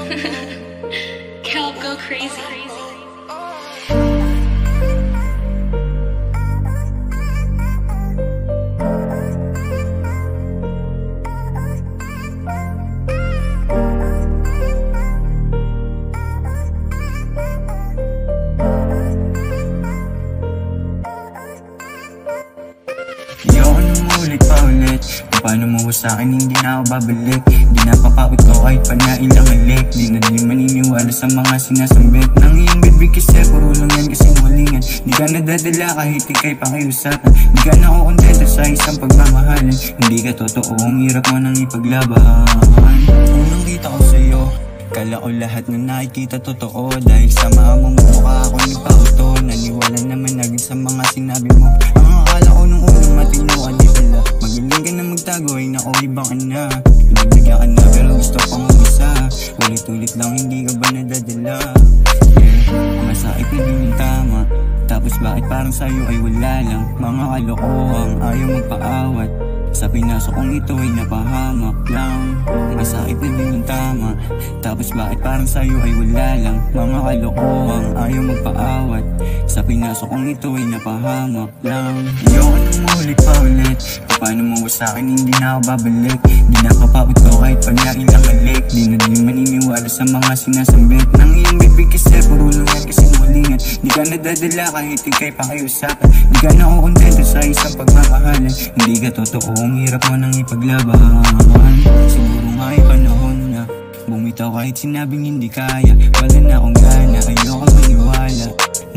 Kel, go crazy. Ayoko nang ulit pa ulit. Kung paano mo sa'kin hindi na ako babalik. Di napapawit ko kahit pa na ilang halik. Di na din maniniwala sa mga sinasambit ng iyong bibig kasi puro lang yan kasing walingan. Di ka nadadala kahit ika'y pakiusapan. Di ka nakukontento sa isang pagmamahalin. Hindi ka totoo, ang hirap mo nang ipaglaban. Unang kita ko sa'yo, kala ko lahat na nakikita totoo. Dahil sa mga mukha ako nagpauto. Naniwala naman agad sa mga sinabi mo. Ang akala ko nung unang matino ka di pala. Magaling ka na magtago ay naku ibang ka na. Pinabigyan ka na pero gusto pang umisa. Ulit-ulit lang hindi ka ba nadadala? Masakit na din yung tama. Tapos bakit parang sa'yo ay wala lang. Mga kalokohang ayaw magpaawat. Sa pinasok kong ito ay napahamak lang. Masakit na din yung tama. Tapos bakit parang sa'yo ay wala lang. Mga kalokohang ayaw magpaawat. Sa pinasok kong ito ay napahamak lang. Ayoko nang ulit pa ulit. Paano mo sa'kin hindi na ako babalik. Di napapawit ko kahit pa na ilang halik. Di na din maniniwala sa mga sinasambit ng iyong bibig kasi puro lang yan kasing walingan. Di ka nadadala kahit ika'y pakiusapan. Di ka nakukontento sa isang pagmamahalin. Hindi ka totoo, ang hirap mo nang ipaglaban. Siguro nga'y panahon na bumitaw kahit sinabing hindi kaya. Wala na akong gana, ayoko maniwala.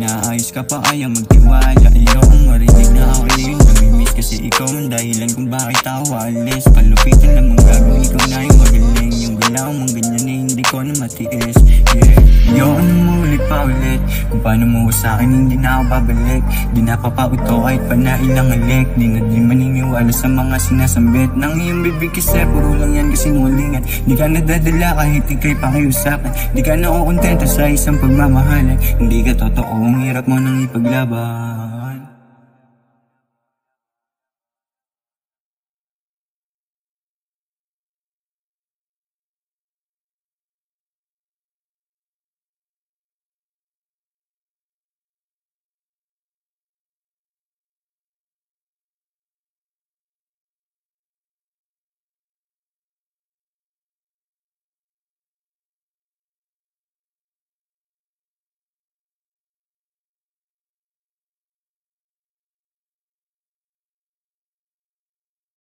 Naayos ka pa kaya magtiwala. Ayokong marinig na ako yun namimiss. Kasi ikaw ang dahilan kung bakit ako alis. Palupitan namang gagawin, ikaw na yung magaling. Yung galaw mong ganyan eh hindi ko na matiis. Ayoko nang ulit pa ulit. Kung paano mo sa'kin hindi na ako babalik. Di napapawit ko kahit pa na ilang halik. Di na din maniniwala sa mga sinasambit ng iyong bibig kasi puro lang yan kasing walingan. Di ka nadadala kahit ika'y pakiusapan. Di ka nakukontento sa isang pagmamahalan. Hindi ka totoo, ang hirap mo nang ipaglaban.